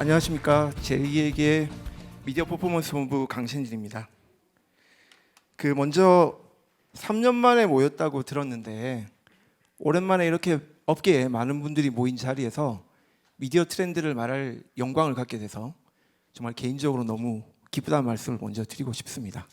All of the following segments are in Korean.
안녕하십니까. 제2에게 미디어 퍼포먼스 본부 강신진입니다. 먼저 3년 만에 모였다고 들었는데 오랜만에 이렇게 업계에 많은 분들이 모인 자리에서 미디어 트렌드를 말할 영광을 갖게 돼서 정말 개인적으로 너무 기쁘다는 말씀을 먼저 드리고 싶습니다.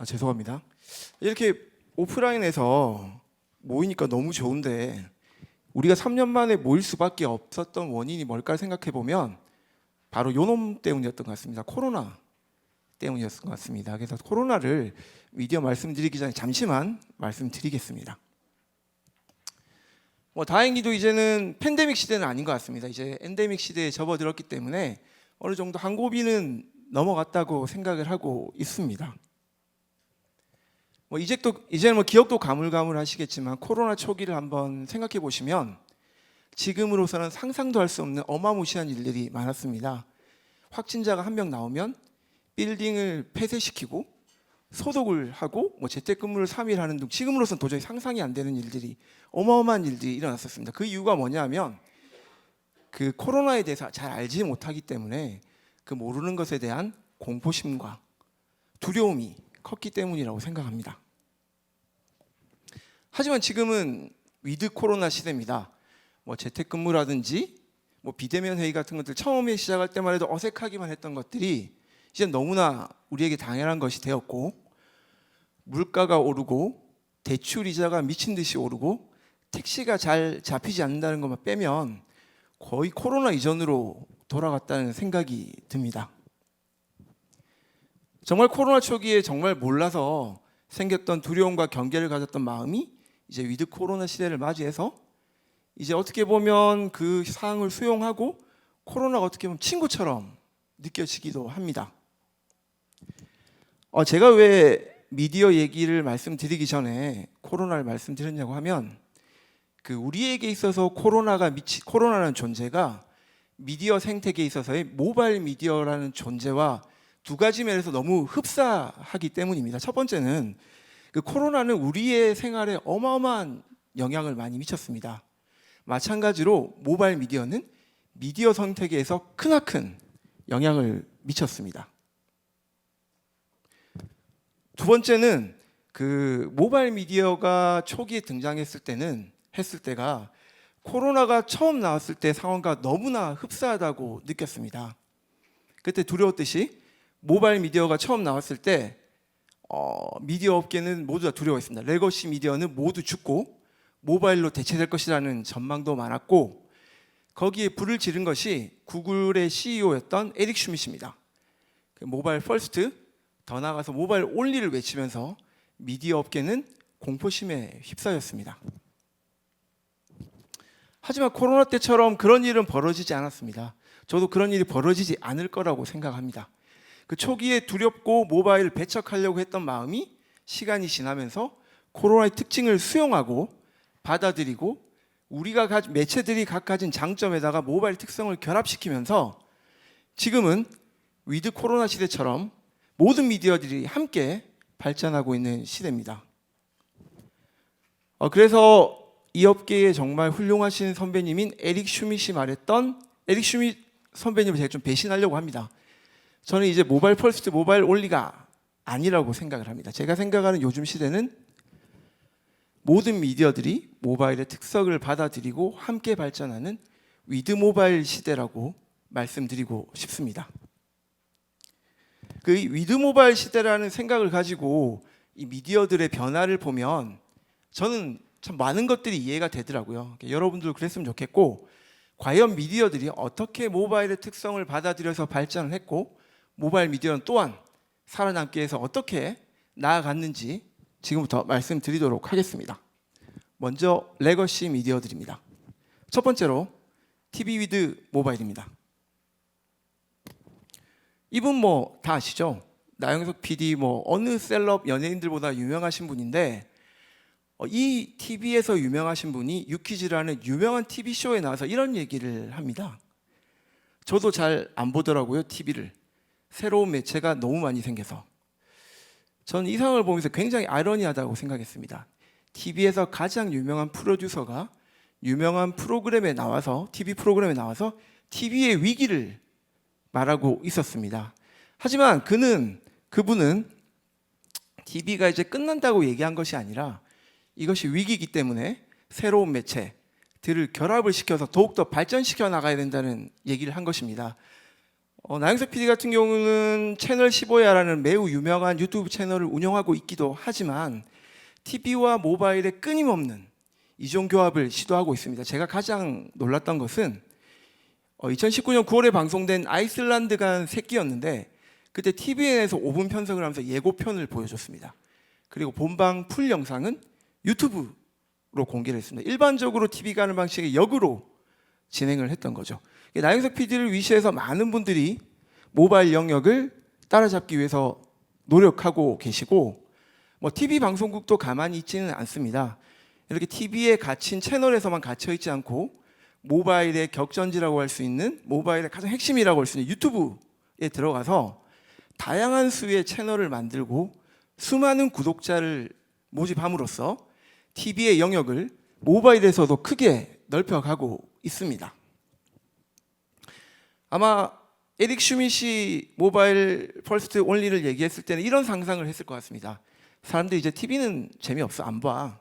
죄송합니다. 이렇게 오프라인에서 모이니까 너무 좋은데 우리가 3년 만에 모일 수밖에 없었던 원인이 뭘까 생각해 보면 바로 요놈 때문이었던 것 같습니다. 코로나 때문이었던 것 같습니다. 그래서 코로나를 미디어 말씀드리기 전에 잠시만 말씀드리겠습니다. 다행히도 이제는 팬데믹 시대는 아닌 것 같습니다. 이제 엔데믹 시대에 접어들었기 때문에 어느 정도 한 고비는 넘어갔다고 생각을 하고 있습니다. 이제는 기억도 가물가물하시겠지만 코로나 초기를 한번 생각해 보시면 지금으로서는 상상도 할 수 없는 어마무시한 일들이 많았습니다. 확진자가 한 명 나오면 빌딩을 폐쇄시키고 소독을 하고 재택근무를 3일 하는 등 지금으로서는 도저히 상상이 안 되는 일들이 어마어마한 일들이 일어났었습니다. 그 이유가 뭐냐면 코로나에 대해서 잘 알지 못하기 때문에 모르는 것에 대한 공포심과 두려움이 컸기 때문이라고 생각합니다. 하지만 지금은 위드 코로나 시대입니다. 재택근무라든지 비대면 회의 같은 것들 처음에 시작할 때만 해도 어색하기만 했던 것들이 이제 너무나 우리에게 당연한 것이 되었고, 물가가 오르고 대출 이자가 미친 듯이 오르고 택시가 잘 잡히지 않는다는 것만 빼면 거의 코로나 이전으로 돌아갔다는 생각이 듭니다. 정말 코로나 초기에 정말 몰라서 생겼던 두려움과 경계를 가졌던 마음이 이제 위드 코로나 시대를 맞이해서 이제 어떻게 보면 그 상황을 수용하고 코로나가 어떻게 보면 친구처럼 느껴지기도 합니다. 제가 왜 미디어 얘기를 말씀드리기 전에 코로나를 말씀드렸냐고 하면 우리에게 있어서 코로나라는 존재가 미디어 생태계에 있어서의 모바일 미디어라는 존재와 두 가지 면에서 너무 흡사하기 때문입니다. 첫 번째는 코로나는 우리의 생활에 어마어마한 영향을 많이 미쳤습니다. 마찬가지로 모바일 미디어는 미디어 생태계에서 크나큰 영향을 미쳤습니다. 두 번째는 모바일 미디어가 초기에 등장했을 때가 코로나가 처음 나왔을 때 상황과 너무나 흡사하다고 느꼈습니다. 그때 두려웠듯이 모바일 미디어가 처음 나왔을 때 미디어 업계는 모두 다 두려워했습니다. 레거시 미디어는 모두 죽고 모바일로 대체될 것이라는 전망도 많았고, 거기에 불을 지른 것이 구글의 CEO였던 에릭 슈밋입니다. 모바일 퍼스트, 더 나아가서 모바일 온리를 외치면서 미디어 업계는 공포심에 휩싸였습니다. 하지만 코로나 때처럼 그런 일은 벌어지지 않았습니다. 저도 그런 일이 벌어지지 않을 거라고 생각합니다. 초기에 두렵고 모바일을 배척하려고 했던 마음이 시간이 지나면서 코로나의 특징을 수용하고 받아들이고 매체들이 각 가진 장점에다가 모바일 특성을 결합시키면서 지금은 위드 코로나 시대처럼 모든 미디어들이 함께 발전하고 있는 시대입니다. 그래서 이 업계에 정말 훌륭하신 선배님인 에릭 슈밋이 말했던, 에릭 슈밋 선배님을 제가 좀 배신하려고 합니다. 저는 이제 모바일 퍼스트, 모바일 온리가 아니라고 생각을 합니다. 제가 생각하는 요즘 시대는 모든 미디어들이 모바일의 특성을 받아들이고 함께 발전하는 위드 모바일 시대라고 말씀드리고 싶습니다. 위드 모바일 시대라는 생각을 가지고 이 미디어들의 변화를 보면 저는 참 많은 것들이 이해가 되더라고요. 여러분들도 그랬으면 좋겠고, 과연 미디어들이 어떻게 모바일의 특성을 받아들여서 발전을 했고 모바일 미디어는 또한 살아남기 위해서 어떻게 나아갔는지 지금부터 말씀드리도록 하겠습니다. 먼저 레거시 미디어들입니다. 첫 번째로 TV 위드 모바일입니다. 이분 다 아시죠? 나영석 PD 어느 셀럽 연예인들보다 유명하신 분인데, 이 TV에서 유명하신 분이 유퀴즈라는 유명한 TV쇼에 나와서 이런 얘기를 합니다. 저도 잘 안 보더라고요, TV를. 새로운 매체가 너무 많이 생겨서 저는 이 상황을 보면서 굉장히 아이러니하다고 생각했습니다. TV에서 가장 유명한 프로듀서가 유명한 프로그램에 나와서 TV 프로그램에 나와서 TV의 위기를 말하고 있었습니다. 하지만 그분은 TV가 이제 끝난다고 얘기한 것이 아니라 이것이 위기이기 때문에 새로운 매체들을 결합을 시켜서 더욱더 발전시켜 나가야 된다는 얘기를 한 것입니다. 나영석 PD 같은 경우는 채널 15야라는 매우 유명한 유튜브 채널을 운영하고 있기도 하지만 TV와 모바일의 끊임없는 이종 교합을 시도하고 있습니다. 제가 가장 놀랐던 것은 2019년 9월에 방송된 아이슬란드간 새끼였는데 그때 TVN에서 5분 편성을 하면서 예고편을 보여줬습니다. 그리고 본방 풀 영상은 유튜브로 공개를 했습니다. 일반적으로 TV가 하는 방식의 역으로 진행을 했던 거죠. 나영석 PD를 위시해서 많은 분들이 모바일 영역을 따라잡기 위해서 노력하고 계시고 TV 방송국도 가만히 있지는 않습니다. 이렇게 TV에 갇힌 채널에서만 갇혀 있지 않고 모바일의 격전지라고 할 수 있는 모바일의 가장 핵심이라고 할 수 있는 유튜브에 들어가서 다양한 수의 채널을 만들고 수많은 구독자를 모집함으로써 TV의 영역을 모바일에서도 크게 넓혀가고 있습니다. 아마 에릭 슈밋이 모바일 퍼스트 온리를 얘기했을 때는 이런 상상을 했을 것 같습니다. 사람들이 이제 TV는 재미없어, 안 봐.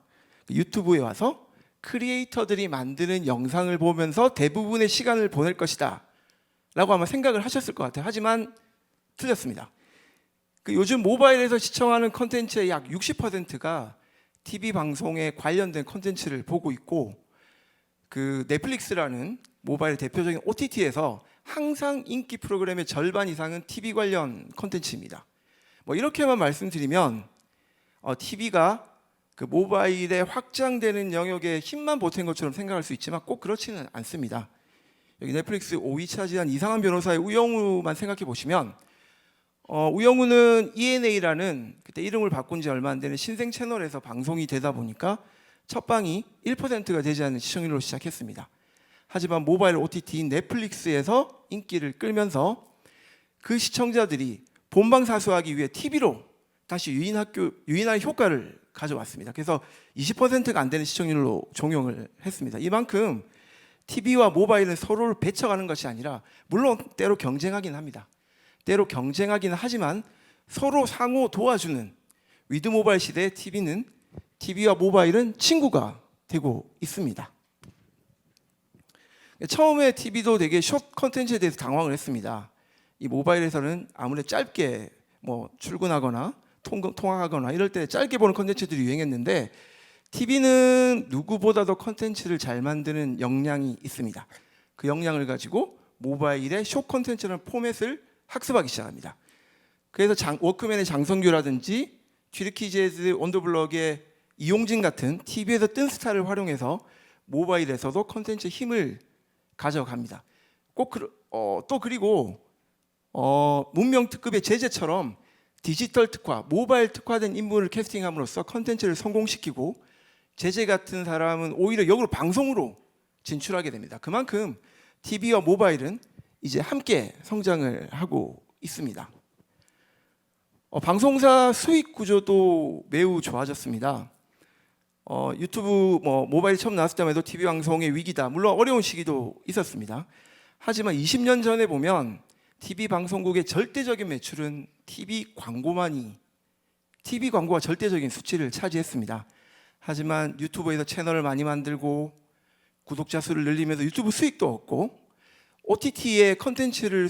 유튜브에 와서 크리에이터들이 만드는 영상을 보면서 대부분의 시간을 보낼 것이다 라고 아마 생각을 하셨을 것 같아요. 하지만 틀렸습니다. 요즘 모바일에서 시청하는 콘텐츠의 약 60%가 TV 방송에 관련된 콘텐츠를 보고 있고 넷플릭스라는 모바일 대표적인 OTT에서 항상 인기 프로그램의 절반 이상은 TV 관련 콘텐츠입니다. 이렇게만 말씀드리면 TV가 모바일에 확장되는 영역에 힘만 보탠 것처럼 생각할 수 있지만 꼭 그렇지는 않습니다. 여기 넷플릭스 5위 차지한 이상한 변호사의 우영우만 생각해 보시면 우영우는 ENA라는 그때 이름을 바꾼 지 얼마 안 되는 신생 채널에서 방송이 되다 보니까 첫 방이 1%가 되지 않는 시청률로 시작했습니다. 하지만 모바일 OTT인 넷플릭스에서 인기를 끌면서 그 시청자들이 본방사수하기 위해 TV로 다시 유인할 효과를 가져왔습니다. 그래서 20%가 안 되는 시청률로 종용을 했습니다. 이만큼 TV와 모바일은 서로를 배척하는 것이 아니라 물론 때로 경쟁하긴 합니다. 때로 경쟁하긴 하지만 서로 상호 도와주는 위드 모바일 시대의 TV와 모바일은 친구가 되고 있습니다. 처음에 TV도 되게 숏 컨텐츠에 대해서 당황을 했습니다. 이 모바일에서는 아무래도 짧게 출근하거나 통화하거나 이럴 때 짧게 보는 컨텐츠들이 유행했는데 TV는 누구보다도 컨텐츠를 잘 만드는 역량이 있습니다. 그 역량을 가지고 모바일의 숏 컨텐츠라는 포맷을 학습하기 시작합니다. 그래서 워크맨의 장성규라든지 쥐르키제즈 온더블럭의 이용진 같은 TV에서 뜬 스타를 활용해서 모바일에서도 컨텐츠의 힘을 가져갑니다. 그리고 문명 특급의 제재처럼 디지털 특화, 모바일 특화된 인물을 캐스팅함으로써 컨텐츠를 성공시키고 제재 같은 사람은 오히려 역으로 방송으로 진출하게 됩니다. 그만큼 TV와 모바일은 이제 함께 성장을 하고 있습니다. 방송사 수익 구조도 매우 좋아졌습니다. 유튜브 모바일 처음 나왔을 때만 해도 TV 방송의 위기다. 물론 어려운 시기도 있었습니다. 하지만 20년 전에 보면 TV 방송국의 절대적인 매출은 TV 광고가 절대적인 수치를 차지했습니다. 하지만 유튜브에서 채널을 많이 만들고 구독자 수를 늘리면서 유튜브 수익도 얻고 OTT에 컨텐츠를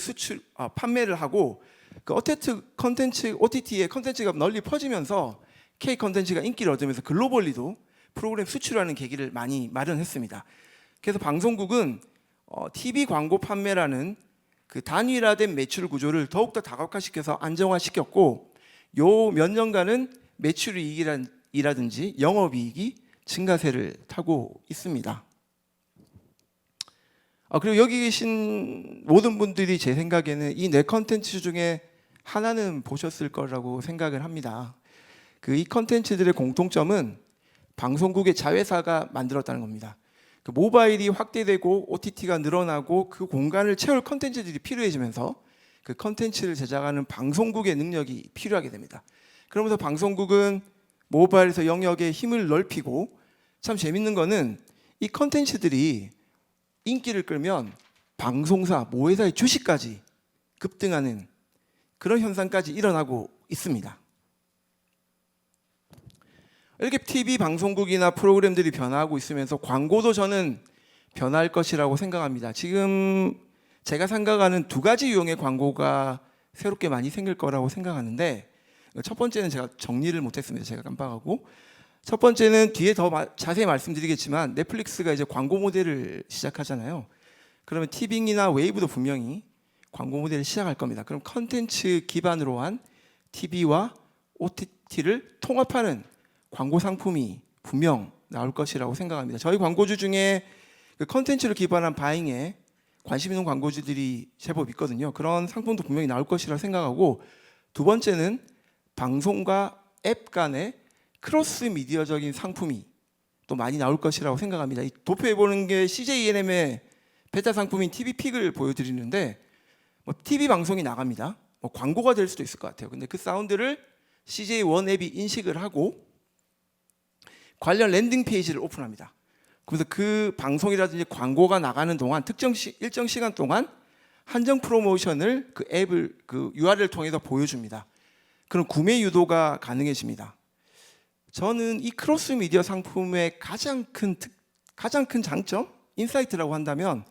판매를 하고 OTT의 컨텐츠가 널리 퍼지면서 K 컨텐츠가 인기를 얻으면서 글로벌리도 프로그램 수출하는 계기를 많이 마련했습니다. 그래서 방송국은 TV 광고 판매라는 단일화된 매출 구조를 더욱더 다각화시켜서 안정화시켰고 요 몇 년간은 매출이익이라든지 영업이익이 증가세를 타고 있습니다. 그리고 여기 계신 모든 분들이 제 생각에는 이 네 컨텐츠 중에 하나는 보셨을 거라고 생각을 합니다. 이 컨텐츠들의 공통점은 방송국의 자회사가 만들었다는 겁니다. 모바일이 확대되고 OTT가 늘어나고 그 공간을 채울 컨텐츠들이 필요해지면서 그 컨텐츠를 제작하는 방송국의 능력이 필요하게 됩니다. 그러면서 방송국은 모바일에서 영역의 힘을 넓히고, 참 재밌는 거는 이 컨텐츠들이 인기를 끌면 방송사, 모회사의 주식까지 급등하는 그런 현상까지 일어나고 있습니다. 이렇게 TV 방송국이나 프로그램들이 변화하고 있으면서 광고도 저는 변화할 것이라고 생각합니다. 지금 제가 생각하는 두 가지 유형의 광고가 새롭게 많이 생길 거라고 생각하는데, 첫 번째는 제가 정리를 못했습니다. 제가 깜빡하고. 첫 번째는 뒤에 더 자세히 말씀드리겠지만, 넷플릭스가 이제 광고 모델을 시작하잖아요. 그러면 티빙이나 웨이브도 분명히 광고 모델을 시작할 겁니다. 그럼 컨텐츠 기반으로 한 TV와 OTT를 통합하는 광고 상품이 분명 나올 것이라고 생각합니다. 저희 광고주 중에 그 컨텐츠를 기반한 바잉에 관심 있는 광고주들이 제법 있거든요. 그런 상품도 분명히 나올 것이라고 생각하고, 두 번째는 방송과 앱 간의 크로스 미디어적인 상품이 또 많이 나올 것이라고 생각합니다. 도표에 보는 게 CJ ENM의 베타 상품인 TV픽을 보여드리는데, TV 방송이 나갑니다. 광고가 될 수도 있을 것 같아요. 근데 그 사운드를 CJ 원 앱이 인식을 하고 관련 랜딩 페이지를 오픈합니다. 그래서 그 방송이라든지 광고가 나가는 동안 일정 시간 동안 한정 프로모션을 그 앱을 그 URL을 통해서 보여줍니다. 그럼 구매 유도가 가능해집니다. 저는 이 크로스 미디어 상품의 가장 큰 장점, 인사이트라고 한다면,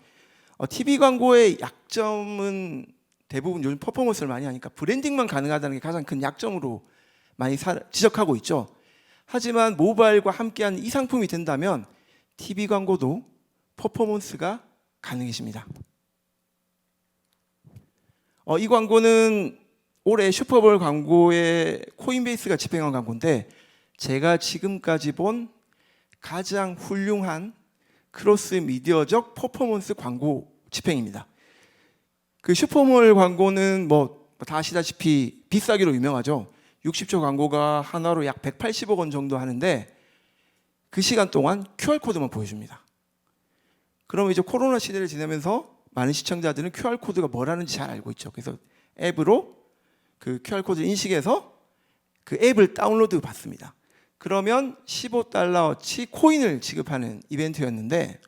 TV 광고의 약점은 대부분 요즘 퍼포먼스를 많이 하니까 브랜딩만 가능하다는 게 가장 큰 약점으로 많이 지적하고 있죠. 하지만 모바일과 함께하는 이 상품이 된다면 TV 광고도 퍼포먼스가 가능해집니다. 이 광고는 올해 슈퍼볼 광고에 코인베이스가 집행한 광고인데, 제가 지금까지 본 가장 훌륭한 크로스 미디어적 퍼포먼스 광고 집행입니다. 그 슈퍼몰 광고는 다 아시다시피 비싸기로 유명하죠. 60초 광고가 하나로 약 180억 원 정도 하는데, 그 시간 동안 QR코드만 보여줍니다. 그러면 이제 코로나 시대를 지내면서 많은 시청자들은 QR코드가 뭐라는지 잘 알고 있죠. 그래서 앱으로 그 QR코드를 인식해서 그 앱을 다운로드 받습니다. 그러면 15달러어치 코인을 지급하는 이벤트였는데,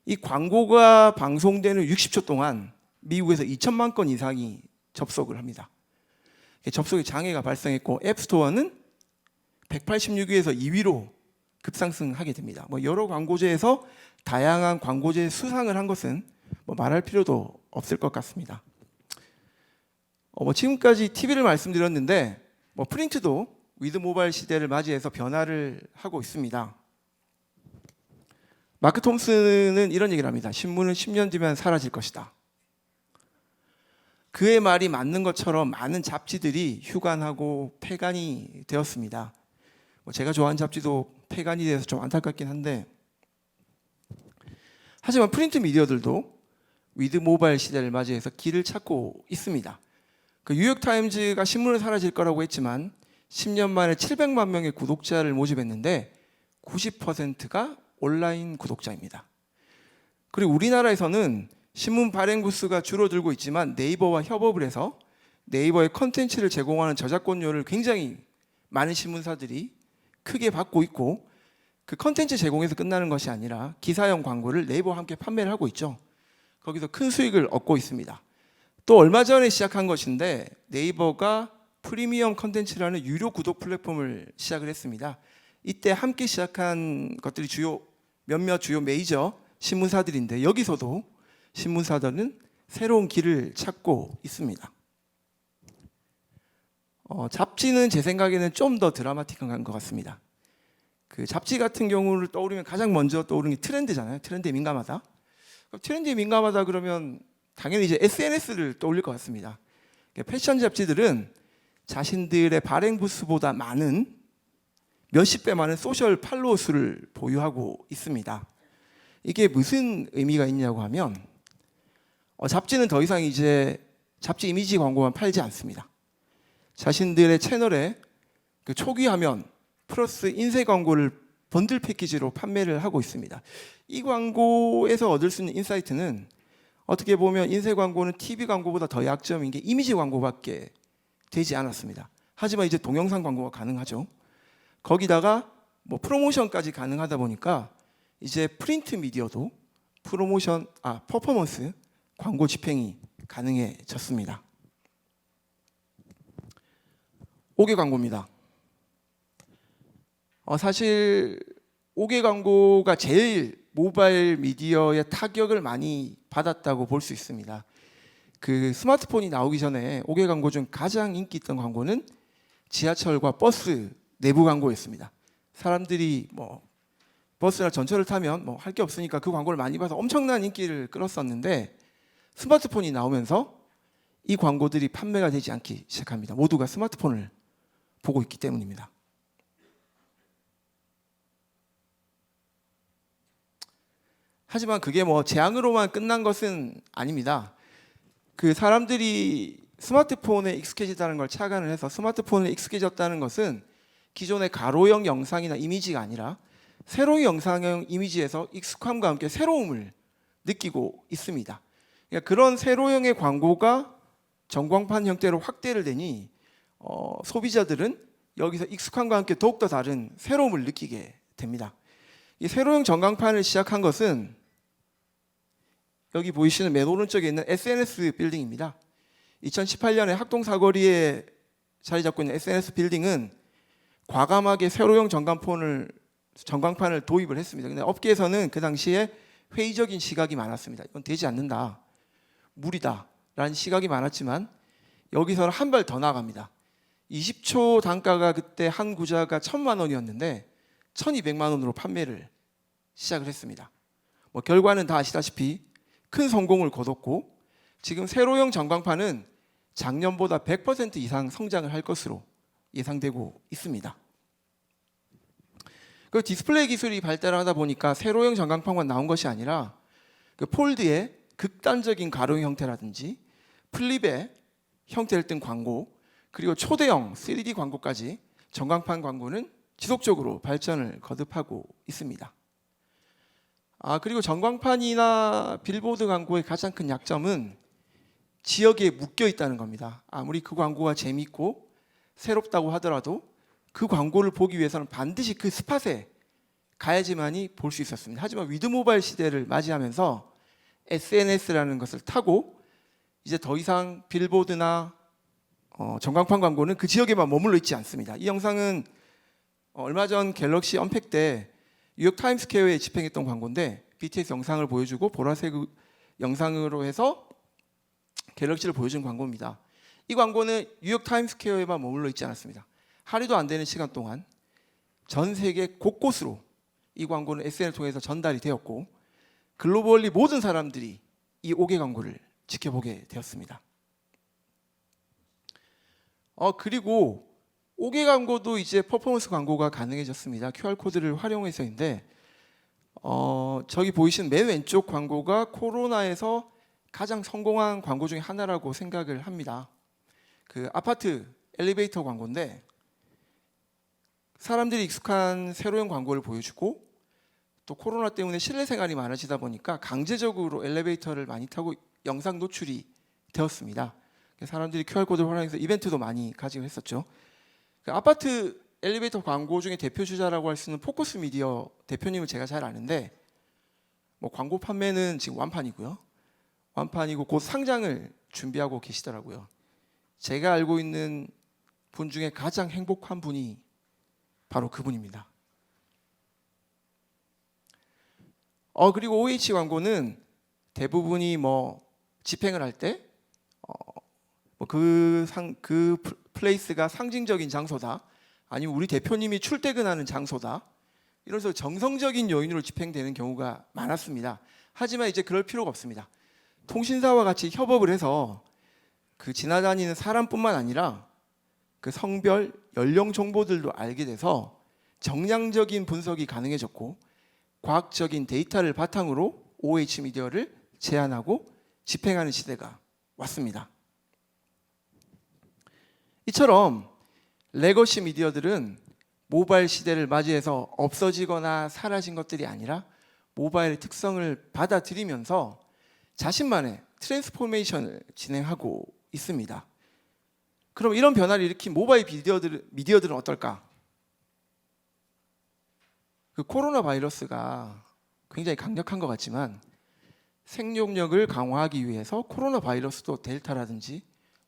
이 광고가 방송되는 60초 동안 미국에서 2천만 건 이상이 접속을 합니다. 접속에 장애가 발생했고, 앱스토어는 186위에서 2위로 급상승하게 됩니다. 여러 광고제에서 다양한 광고제 수상을 한 것은 말할 필요도 없을 것 같습니다. 지금까지 TV를 말씀드렸는데, 프린트도 위드 모바일 시대를 맞이해서 변화를 하고 있습니다. 마크 톰슨은 이런 얘기를 합니다. 신문은 10년 뒤면 사라질 것이다. 그의 말이 맞는 것처럼 많은 잡지들이 휴관하고 폐간이 되었습니다. 제가 좋아하는 잡지도 폐간이 돼서 좀 안타깝긴 한데, 하지만 프린트 미디어들도 위드 모바일 시대를 맞이해서 길을 찾고 있습니다. 그 뉴욕타임즈가 신문은 사라질 거라고 했지만 10년 만에 700만 명의 구독자를 모집했는데 90%가 온라인 구독자입니다. 그리고 우리나라에서는 신문 발행 부수가 줄어들고 있지만 네이버와 협업을 해서 네이버의 컨텐츠를 제공하는 저작권료를 굉장히 많은 신문사들이 크게 받고 있고, 그 컨텐츠 제공에서 끝나는 것이 아니라 기사형 광고를 네이버와 함께 판매를 하고 있죠. 거기서 큰 수익을 얻고 있습니다. 또 얼마 전에 시작한 것인데, 네이버가 프리미엄 컨텐츠라는 유료 구독 플랫폼을 시작을 했습니다. 이때 함께 시작한 것들이 몇몇 주요 메이저 신문사들인데, 여기서도 신문사들은 새로운 길을 찾고 있습니다. 잡지는 제 생각에는 좀 더 드라마틱한 것 같습니다. 그 잡지 같은 경우를 떠오르면 가장 먼저 떠오르는 게 트렌드잖아요. 트렌드에 민감하다. 트렌드에 민감하다 그러면 당연히 이제 SNS를 떠올릴 것 같습니다. 패션 잡지들은 자신들의 발행 부수보다 많은 몇십 배 많은 소셜 팔로워 수를 보유하고 있습니다. 이게 무슨 의미가 있냐고 하면, 잡지는 더 이상 이제 잡지 이미지 광고만 팔지 않습니다. 자신들의 채널에 그 초기 화면 플러스 인쇄 광고를 번들 패키지로 판매를 하고 있습니다. 이 광고에서 얻을 수 있는 인사이트는 어떻게 보면 인쇄 광고는 TV 광고보다 더 약점인 게 이미지 광고밖에 되지 않았습니다. 하지만 이제 동영상 광고가 가능하죠. 거기다가 뭐 프로모션까지 가능하다 보니까 이제 프린트 미디어도 퍼포먼스 광고 집행이 가능해졌습니다. 5개 광고입니다. 사실 5개 광고가 제일 모바일 미디어의 타격을 많이 받았다고 볼 수 있습니다. 그 스마트폰이 나오기 전에 5개 광고 중 가장 인기 있던 광고는 지하철과 버스 내부 광고였습니다. 사람들이 뭐 버스나 전철을 타면 뭐 할 게 없으니까 그 광고를 많이 봐서 엄청난 인기를 끌었었는데 스마트폰이 나오면서 이 광고들이 판매가 되지 않기 시작합니다. 모두가 스마트폰을 보고 있기 때문입니다. 하지만 그게 뭐 재앙으로만 끝난 것은 아닙니다. 그 사람들이 스마트폰에 익숙해졌다는 걸 착안을 해서 스마트폰에 익숙해졌다는 것은 기존의 가로형 영상이나 이미지가 아니라 세로형 영상형 이미지에서 익숙함과 함께 새로움을 느끼고 있습니다. 그러니까 그런 세로형의 광고가 전광판 형태로 확대를 되니 소비자들은 여기서 익숙함과 함께 더욱더 다른 새로움을 느끼게 됩니다. 이 세로형 전광판을 시작한 것은 여기 보이시는 맨 오른쪽에 있는 SNS 빌딩입니다. 2018년에 학동사거리에 자리 잡고 있는 SNS 빌딩은 과감하게 세로형 전광판을 도입을 했습니다. 근데 업계에서는 그 당시에 회의적인 시각이 많았습니다. 이건 되지 않는다, 무리다 라는 시각이 많았지만 여기서는 한 발 더 나아갑니다. 20초 단가가 그때 한 구자가 1,000만 원이었는데 1,200만 원으로 판매를 시작을 했습니다. 뭐 결과는 다 아시다시피 큰 성공을 거뒀고 지금 세로형 전광판은 작년보다 100% 이상 성장을 할 것으로 예상되고 있습니다. 그 디스플레이 기술이 발달하다 보니까 세로형 전광판만 나온 것이 아니라 그 폴드의 극단적인 가로형 형태라든지 플립의 형태를 띈 광고, 그리고 초대형 3D 광고까지 전광판 광고는 지속적으로 발전을 거듭하고 있습니다. 그리고 전광판이나 빌보드 광고의 가장 큰 약점은 지역에 묶여 있다는 겁니다. 아무리 그 광고가 재밌고 새롭다고 하더라도 그 광고를 보기 위해서는 반드시 그 스팟에 가야지만이 볼 수 있었습니다. 하지만 위드 모바일 시대를 맞이하면서 SNS라는 것을 타고 이제 더 이상 빌보드나 전광판 광고는 그 지역에만 머물러 있지 않습니다. 이 영상은 얼마 전 갤럭시 언팩 때 뉴욕 타임스퀘어에 집행했던 광고인데 BTS 영상을 보여주고 보라색 영상으로 해서 갤럭시를 보여준 광고입니다. 이 광고는 뉴욕 타임스퀘어에만 머물러 있지 않았습니다. 하루도 안 되는 시간 동안 전 세계 곳곳으로 이 광고는 SNS를 통해서 전달이 되었고 글로벌리 모든 사람들이 이 5개 광고를 지켜보게 되었습니다. 그리고 5개 광고도 이제 퍼포먼스 광고가 가능해졌습니다. QR코드를 활용해서인데 저기 보이시는 맨 왼쪽 광고가 코로나에서 가장 성공한 광고 중에 하나라고 생각을 합니다. 그 아파트 엘리베이터 광고인데 사람들이 익숙한 세로형 광고를 보여주고 또 코로나 때문에 실내 생활이 많아지다 보니까 강제적으로 엘리베이터를 많이 타고 영상 노출이 되었습니다. 사람들이 QR코드를 활용해서 이벤트도 많이 가지고 했었죠. 그 아파트 엘리베이터 광고 중에 대표 주자라고 할 수 있는 포커스 미디어 대표님을 제가 잘 아는데 뭐 광고 판매는 지금 완판이고 곧 상장을 준비하고 계시더라고요. 제가 알고 있는 분 중에 가장 행복한 분이 바로 그분입니다. 그리고 OH 광고는 대부분이 뭐 집행을 할 때 그 플레이스가 상징적인 장소다, 아니면 우리 대표님이 출퇴근하는 장소다, 이래서 정성적인 요인으로 집행되는 경우가 많았습니다. 하지만 이제 그럴 필요가 없습니다. 통신사와 같이 협업을 해서 그 지나다니는 사람뿐만 아니라 그 성별, 연령 정보들도 알게 돼서 정량적인 분석이 가능해졌고 과학적인 데이터를 바탕으로 OH 미디어를 제안하고 집행하는 시대가 왔습니다. 이처럼 레거시 미디어들은 모바일 시대를 맞이해서 없어지거나 사라진 것들이 아니라 모바일의 특성을 받아들이면서 자신만의 트랜스포메이션을 진행하고 있습니다. 그럼 이런 변화를 일으킨 모바일 미디어들은 어떨까? 그 코로나 바이러스가 굉장히 강력한 것 같지만 생존력을 강화하기 위해서 코로나 바이러스도 델타라든지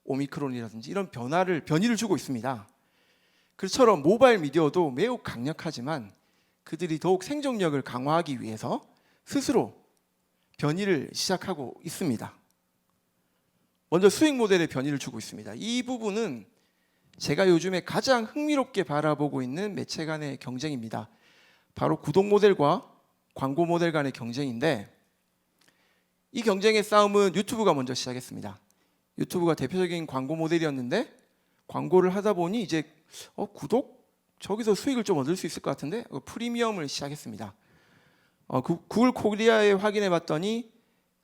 오미크론이라든지 이런 변이를 주고 있습니다. 그처럼 모바일 미디어도 매우 강력하지만 그들이 더욱 생존력을 강화하기 위해서 스스로 변이를 시작하고 있습니다. 먼저 수익 모델의 변이를 주고 있습니다. 이 부분은 제가 요즘에 가장 흥미롭게 바라보고 있는 매체 간의 경쟁입니다. 바로 구독 모델과 광고 모델 간의 경쟁인데, 이 경쟁의 싸움은 유튜브가 먼저 시작했습니다. 유튜브가 대표적인 광고 모델이었는데 광고를 하다 보니 이제 구독? 저기서 수익을 좀 얻을 수 있을 것 같은데 프리미엄을 시작했습니다. 구글 코리아에 확인해 봤더니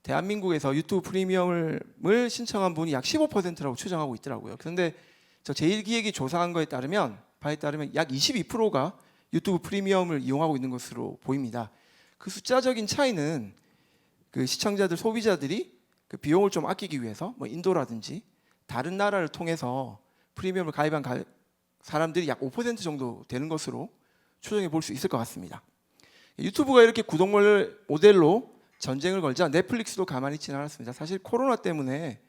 대한민국에서 유튜브 프리미엄을 신청한 분이 약 15%라고 추정하고 있더라고요. 그런데 저 제1기획이 조사한 바에 따르면 약 22%가 유튜브 프리미엄을 이용하고 있는 것으로 보입니다. 그 숫자적인 차이는 그 시청자들, 소비자들이 그 비용을 좀 아끼기 위해서 인도라든지 다른 나라를 통해서 프리미엄을 가입한 사람들이 약 5% 정도 되는 것으로 추정해 볼 수 있을 것 같습니다. 유튜브가 이렇게 구독 모델로 전쟁을 걸자 넷플릭스도 가만히 있지는 않았습니다. 사실 코로나 때문에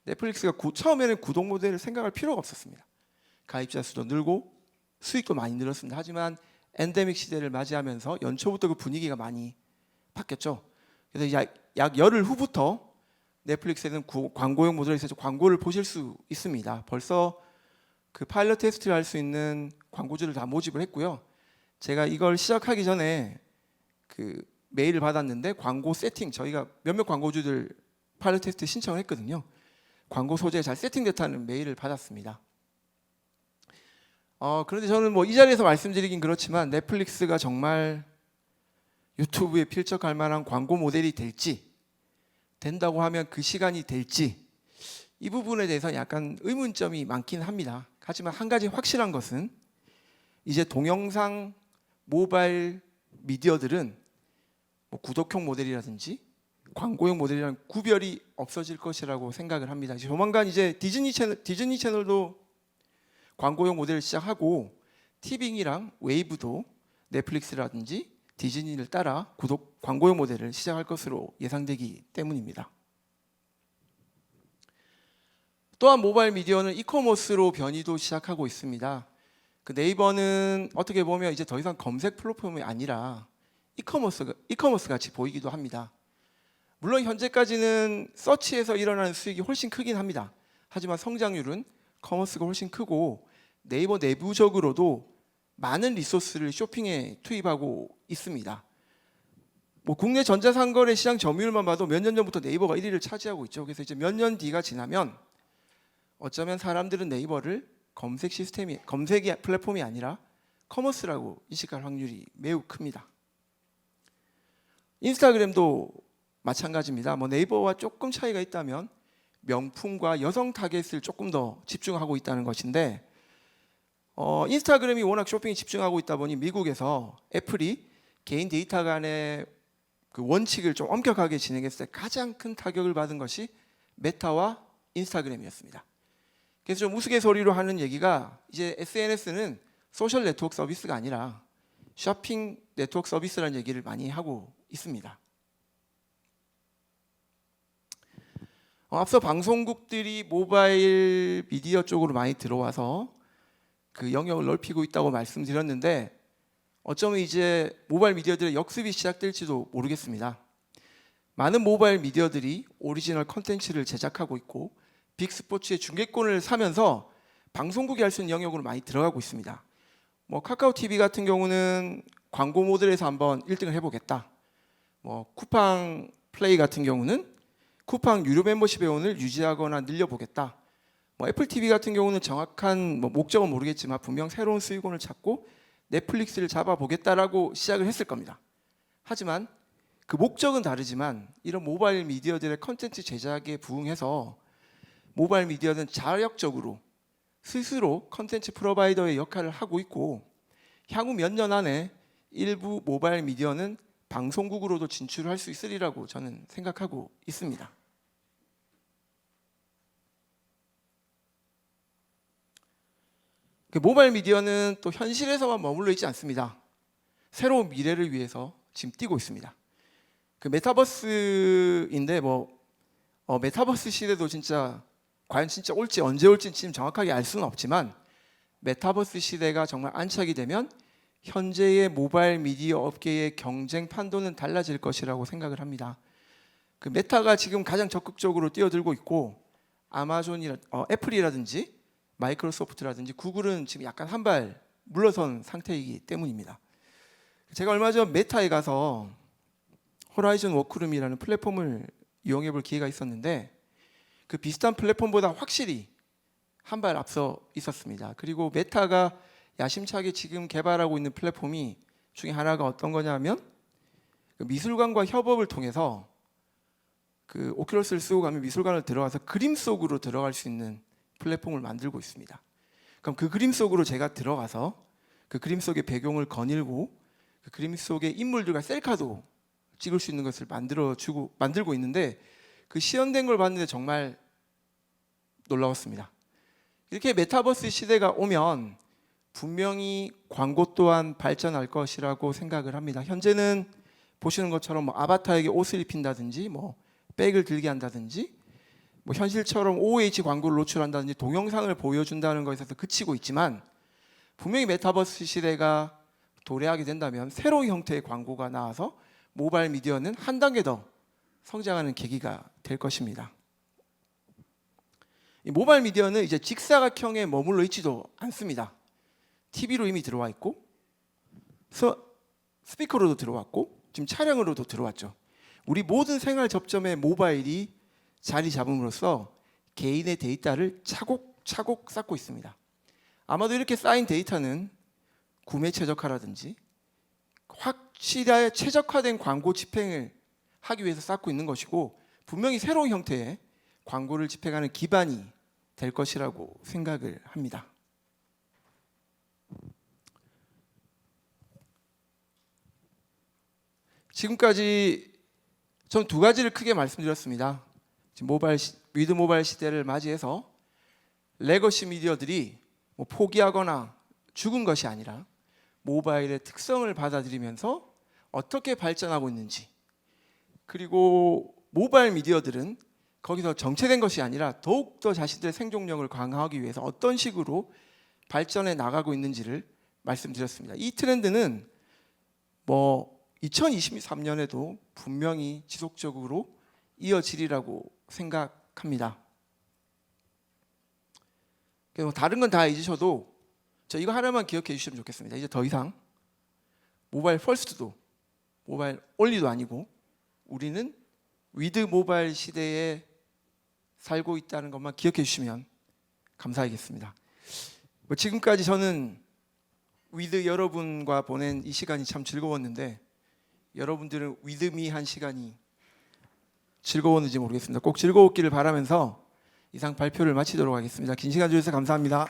넷플릭스가 처음에는 구독 모델을 생각할 필요가 없었습니다. 가입자 수도 늘고 수익도 많이 늘었습니다. 하지만 엔데믹 시대를 맞이하면서 연초부터 그 분위기가 많이 바뀌었죠. 그래서 약 열흘 후부터 넷플릭스에는 광고용 모델에 있어서 광고를 보실 수 있습니다. 벌써 그 파일럿 테스트를 할 수 있는 광고주를 다 모집을 했고요. 제가 이걸 시작하기 전에 그 메일을 받았는데 광고 세팅, 저희가 몇몇 광고주들 파일럿 테스트 신청을 했거든요. 광고 소재가 잘 세팅됐다는 메일을 받았습니다. 그런데 저는 이 자리에서 말씀드리긴 그렇지만 넷플릭스가 정말 유튜브에 필적할 만한 광고 모델이 된다고 하면 그 시간이 될지, 이 부분에 대해서 약간 의문점이 많긴 합니다. 하지만 한 가지 확실한 것은 이제 동영상 모바일 미디어들은 구독형 모델이라든지 광고용 모델이랑 구별이 없어질 것이라고 생각을 합니다. 조만간 이제 디즈니 채널도 광고용 모델을 시작하고 티빙이랑 웨이브도 넷플릭스라든지 디즈니를 따라 광고용 모델을 시작할 것으로 예상되기 때문입니다. 또한 모바일 미디어는 이커머스로 변이도 시작하고 있습니다. 그 네이버는 어떻게 보면 이제 더 이상 검색 플랫폼이 아니라 이커머스 같이 보이기도 합니다. 물론 현재까지는 서치에서 일어나는 수익이 훨씬 크긴 합니다. 하지만 성장률은 커머스가 훨씬 크고 네이버 내부적으로도 많은 리소스를 쇼핑에 투입하고 있습니다. 국내 전자상거래 시장 점유율만 봐도 몇 년 전부터 네이버가 1위를 차지하고 있죠. 그래서 이제 몇 년 뒤가 지나면 어쩌면 사람들은 네이버를 검색 플랫폼이 아니라 커머스라고 인식할 확률이 매우 큽니다. 인스타그램도 마찬가지입니다. 네이버와 조금 차이가 있다면 명품과 여성 타겟을 조금 더 집중하고 있다는 것인데, 인스타그램이 워낙 쇼핑에 집중하고 있다 보니 미국에서 애플이 개인 데이터 간의 그 원칙을 좀 엄격하게 진행했을 때 가장 큰 타격을 받은 것이 메타와 인스타그램이었습니다. 그래서 좀 우스갯소리로 하는 얘기가, 이제 SNS는 소셜 네트워크 서비스가 아니라 쇼핑 네트워크 서비스라는 얘기를 많이 하고 있습니다. 앞서 방송국들이 모바일 미디어 쪽으로 많이 들어와서 그 영역을 넓히고 있다고 말씀드렸는데, 어쩌면 이제 모바일 미디어들의 역습이 시작될지도 모르겠습니다. 많은 모바일 미디어들이 오리지널 컨텐츠를 제작하고 있고 빅스포츠의 중계권을 사면서 방송국이 할 수 있는 영역으로 많이 들어가고 있습니다. 카카오 TV 같은 경우는 광고 모델에서 한번 1등을 해보겠다. 쿠팡 플레이 같은 경우는 쿠팡 유료 멤버십 회원을 유지하거나 늘려보겠다. 애플 TV 같은 경우는 정확한 목적은 모르겠지만 분명 새로운 수익원을 찾고 넷플릭스를 잡아보겠다라고 시작을 했을 겁니다. 하지만 그 목적은 다르지만 이런 모바일 미디어들의 컨텐츠 제작에 부응해서 모바일 미디어는 자력적으로 스스로 컨텐츠 프로바이더의 역할을 하고 있고, 향후 몇 년 안에 일부 모바일 미디어는 방송국으로도 진출할 수 있으리라고 저는 생각하고 있습니다. 모바일 미디어는 또 현실에서만 머물러 있지 않습니다. 새로운 미래를 위해서 지금 뛰고 있습니다. 메타버스인데 메타버스 시대도 진짜 과연 진짜 올지 언제 올지 지금 정확하게 알 수는 없지만 메타버스 시대가 정말 안착이 되면 현재의 모바일 미디어 업계의 경쟁 판도는 달라질 것이라고 생각을 합니다. 메타가 지금 가장 적극적으로 뛰어들고 있고 애플이라든지 마이크로소프트라든지 구글은 지금 약간 한 발 물러선 상태이기 때문입니다. 제가 얼마 전 메타에 가서 호라이즌 워크룸이라는 플랫폼을 이용해 볼 기회가 있었는데 그 비슷한 플랫폼보다 확실히 한 발 앞서 있었습니다. 그리고 메타가 야심차게 지금 개발하고 있는 플랫폼이 중에 하나가 어떤 거냐면 미술관과 협업을 통해서 오큘러스를 쓰고 가면 미술관을 들어가서 그림 속으로 들어갈 수 있는 플랫폼을 만들고 있습니다. 그럼 그 그림 속으로 제가 들어가서 그 그림 속의 배경을 거닐고 그 그림 속의 인물들과 셀카도 찍을 수 있는 것을 만들고 있는데 그 시연된 걸 봤는데 정말 놀라웠습니다. 이렇게 메타버스 시대가 오면 분명히 광고 또한 발전할 것이라고 생각을 합니다. 현재는 보시는 것처럼 아바타에게 옷을 입힌다든지 백을 들게 한다든지 현실처럼 OOH 광고를 노출한다든지 동영상을 보여준다는 것에서 그치고 있지만 분명히 메타버스 시대가 도래하게 된다면 새로운 형태의 광고가 나와서 모바일 미디어는 한 단계 더 성장하는 계기가 될 것입니다. 이 모바일 미디어는 이제 직사각형에 머물러 있지도 않습니다. TV로 이미 들어와 있고 스피커로도 들어왔고 지금 차량으로도 들어왔죠. 우리 모든 생활 접점에 모바일이 자리 잡음으로써 개인의 데이터를 차곡차곡 쌓고 있습니다. 아마도 이렇게 쌓인 데이터는 구매 최적화라든지 확실하게 최적화된 광고 집행을 하기 위해서 쌓고 있는 것이고 분명히 새로운 형태의 광고를 집행하는 기반이 될 것이라고 생각을 합니다. 지금까지 전 두 가지를 크게 말씀드렸습니다. 지금 위드 모바일 시대를 맞이해서 레거시 미디어들이 포기하거나 죽은 것이 아니라 모바일의 특성을 받아들이면서 어떻게 발전하고 있는지, 그리고 모바일 미디어들은 거기서 정체된 것이 아니라 더욱더 자신들의 생존력을 강화하기 위해서 어떤 식으로 발전해 나가고 있는지를 말씀드렸습니다. 이 트렌드는 2023년에도 분명히 지속적으로 이어지리라고 생각합니다. 다른 건 다 잊으셔도 저 이거 하나만 기억해 주시면 좋겠습니다. 이제 더 이상 모바일 퍼스트도 모바일 올리도 아니고 우리는 위드 모바일 시대에 살고 있다는 것만 기억해 주시면 감사하겠습니다. 지금까지 저는 위드 여러분과 보낸 이 시간이 참 즐거웠는데 여러분들은 위드미 한 시간이 즐거웠는지 모르겠습니다. 꼭 즐거웠기를 바라면서 이상 발표를 마치도록 하겠습니다. 긴 시간 주셔서 감사합니다.